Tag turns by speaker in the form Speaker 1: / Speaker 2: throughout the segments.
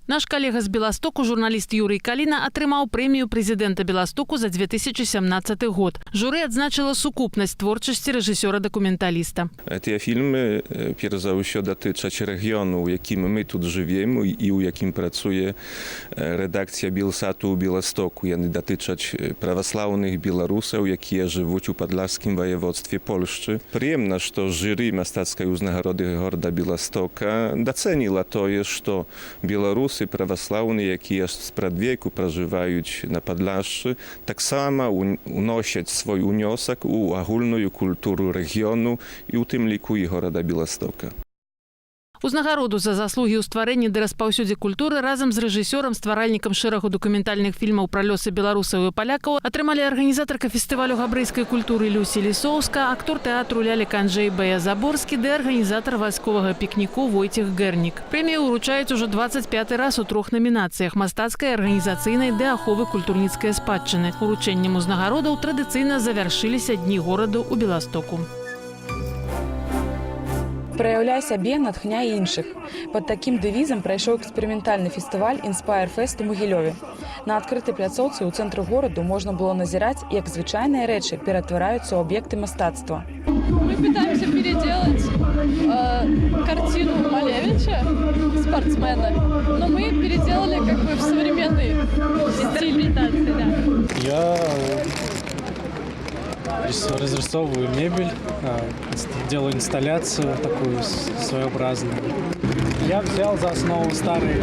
Speaker 1: Наш калега з Беластоку, журналіст Юрій Каліна, атрымаў прэмію прэзідэнта Беластоку за 2017 год. Журы адзначыла сукупнасць творчасці рэжысёра-дакументаліста.
Speaker 2: Ці фільмы, перш за ўсё, датычаць рэгіёну, у якім мы тут жывем і ў якім працуе рэдакцыя Белсату ў Беластоку. Яны датычаць праваслаўных беларусаў, якія жывуць у падляшскім ваяводстве Польшчы. Прыемна, што журы мастацкай узнагароды горада Беластока дацэніла тое, што беларусы праваслаўныя, якія спрадвеку пражываюць на Падляшшы, таксама уносяць свой унёсак у агульную культуру рэгіёну і ў тым ліку і горада Беластока.
Speaker 1: Узнагароду за заслугі ў стварэнні ды распаўсюдзе культуры разам з рэжысёрам, стваральнікам шэрагу дакументальных фільмаў пра лёсы беларусаў і палякаў атрымалі арганізатарка фестывалю габрэйскай культуры Люсі Лісоўска, актор тэатру лялек Анджэй Б. Заборскі ды арганізатар вайсковага пікніку Войцех Гэрнік. Прэмію ўручаюць ужо 25 раз у 3 намінацыях: мастацкай, арганізацыйнай ды аховы культурніцкай спадчыны. Уручэннем узнагародаў традыцыйна завяршыліся дні гораду ў Беластоку.
Speaker 3: Праяўляй сябе, натхняй іншых. Пад такім дэвізам прайшоў эксперыментальны фестываль Inspire Fest у Магілёве. На адкрытай пляцоўцы ў цэнтры гораду можна было назіраць, як звычайныя рэчы ператвараюцца ў аб'екты мастацтва.
Speaker 4: Мы пытаемся переделать картину Малевича, спортсмена, но мы переделали как бы в современной интерпретации. Да.
Speaker 5: Я разрисовываю мебель, делаю инсталляцию такую своеобразную. Я взял за основу старый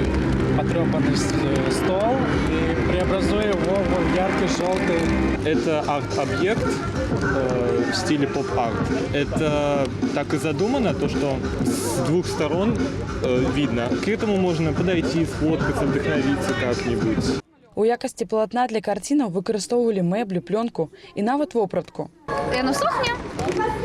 Speaker 5: потрепанный стол и преобразую его в яркий желтый.
Speaker 6: Это арт-объект в стиле поп-арт. Это так и задумано, то, что с двух сторон видно. К этому можно подойти, сфоткаться, вдохновиться как-нибудь.
Speaker 3: У якасці палатна для карцінаў выкарыстоўвалі мэблю, плёнку і нават вопратку.
Speaker 7: Оно сохне,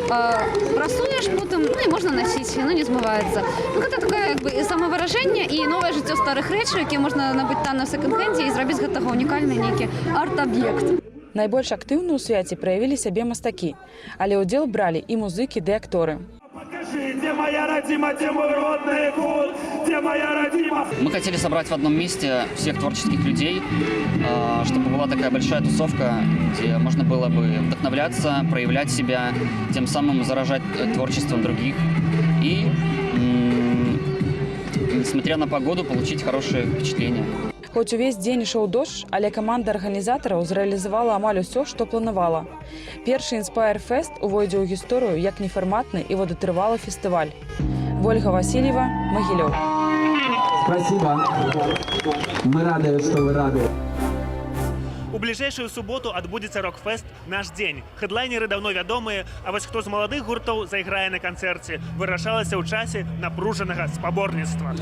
Speaker 7: просуешь, потом, ну и можно носить, оно не смывается. Ну, это такое как бы самовыражение и новое жыццё старых рэчаў, якія можна набыць там на секонд-хенде і зрабіць гэтага унікальны нейкі арт-аб'ект.
Speaker 3: Найбольш актыўна ў свяце праявілі сябе мастакі, але ўдзел бралі і музыкі ды акторы.
Speaker 8: Где моя родима, где мой родной год, где моя родима.
Speaker 9: Мы хотели собрать в одном месте всех творческих людей, чтобы была такая большая тусовка, где можно было бы вдохновляться, проявлять себя, тем самым заражать творчеством других и, несмотря на погоду, получить хорошее впечатление.
Speaker 3: Хоць увесь дзень ішоў дождж, але каманда арганізатараў зрэалізавала амаль усё, што планавала. Першы Inspire Fest увойдзе ў гісторыю як нефарматны і водатрывалы фестываль. Ольга Васильева, Магілёў.
Speaker 10: Спасибо. Мы рады, что вы рады.
Speaker 8: У бліжэйшую суботу адбудзецца рок-фест «Наш дзень». Хэдлайнеры даўно вядомыя, а вось хто з маладых гуртоў зайграе на канцэрце, вырашалася ў часе напружанага спаборніцтва.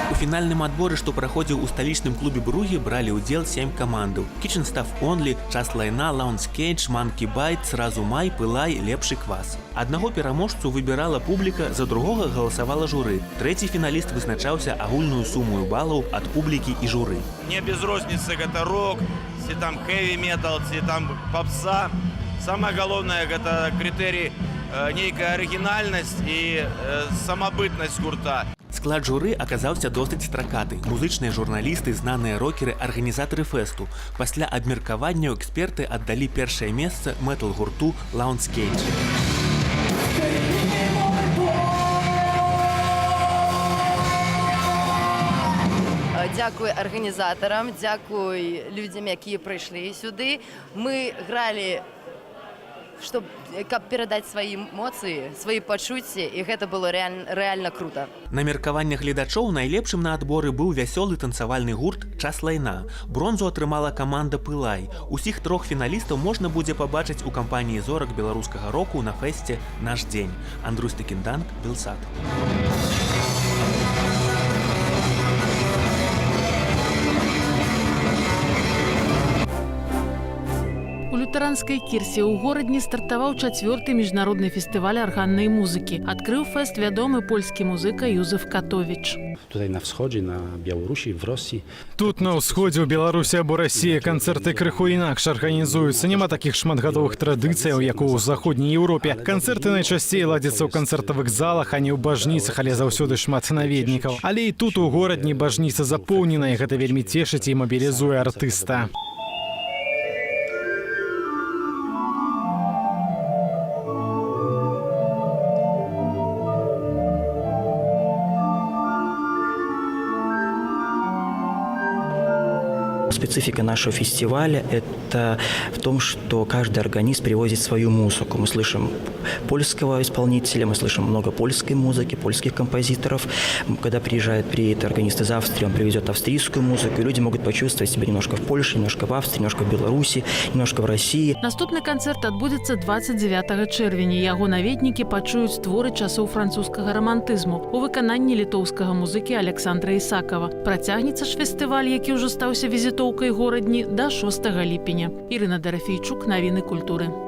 Speaker 11: У фінальным адборы, што праходзіў у сталічным клубе Бругі, бралі ўдзел 7 камандаў. Kitchen Staff Only, Час Лайна, Lounge Cage, Monkey Bite, Сразу Май, Пылай, Лепшы квас. Аднаго пераможцу выбірала публіка, за другога галасавала журы. Трэці фіналіст вызначаўся агульную суму балаў ад публікі і журы.
Speaker 12: Не без розніцы гэта рок, ці там хэві-метал, ці там попса. Самае галоўнае гэта крытэрый нейкая арыгінальнасць і самабытнасць гурта.
Speaker 11: Склад журы аказаўся досыць стракаты. Музычныя журналісты, знаныя рокеры, арганізатары фэсту. Пасля абмеркаванняў эксперты аддалі першае месца метал-гурту Lounge Cage.
Speaker 13: Дякую арганізатарам, дякую людзям, якія прыйшлі сюды. Мы гралі, каб перадаць свае эмоцыі, свае пачуцці, і гэта было рэальна крута.
Speaker 11: На меркаваннях гледачоў найлепшым на адборы быў вясёлы танцавальны гурт «Час Лайна». Бронзу атрымала каманда «Пылай». Усіх 3 фіналістаў можна будзе пабачыць у кампаніі зорак беларускага року на фэсце «Наш дзень». Андрюс Текінданг, Белсат.
Speaker 1: У лутаранскай кірсе ў горадні стартаваў 4-й міжнародны фестываль арганнай музыкі. Адкрыў фэст вядомы польскі музыка Юзеф Катовіч.
Speaker 14: Tutaj na wschodzie, na Białorusi, w Rosji.
Speaker 5: Тут на ўсходзе ў Беларусі або Расіі канцэрты крыху інакш арганізуюцца. Няма такіх шматгадовых традыцыяў, як у заходняй Еўропе. Канцэрты найчасцей ладзяцца ў канцэртавых залах, а не ў бажніцах, але заўсёды шмат наведнікаў. Але і тут у горадні бажніца запоўнена, і гэта вельмі цешыць і мабілізуе артыста.
Speaker 14: Специфика нашего фестиваля – это в том, что каждый органист привозит свою музыку. Мы слышим польского исполнителя, мы слышим много польской музыки, польских композиторов. Когда приедет органист из Австрии, он привезет австрийскую музыку, и люди могут почувствовать себя немножко в Польше, немножко в Австрии, немножко в Беларуси, немножко в России.
Speaker 1: Наступны канцэрт адбудзецца 29 чэрвеня. Яго наведнікі пачуюць творы часоў французскага рамантызму у выкананні літоўскага музыкі Александра Ісакова. Працягнецца ж фестываль, які ўжо стаўся візітоўкай горадні, да 6 ліпеня. Ірына Дарафейчук, навіны культуры.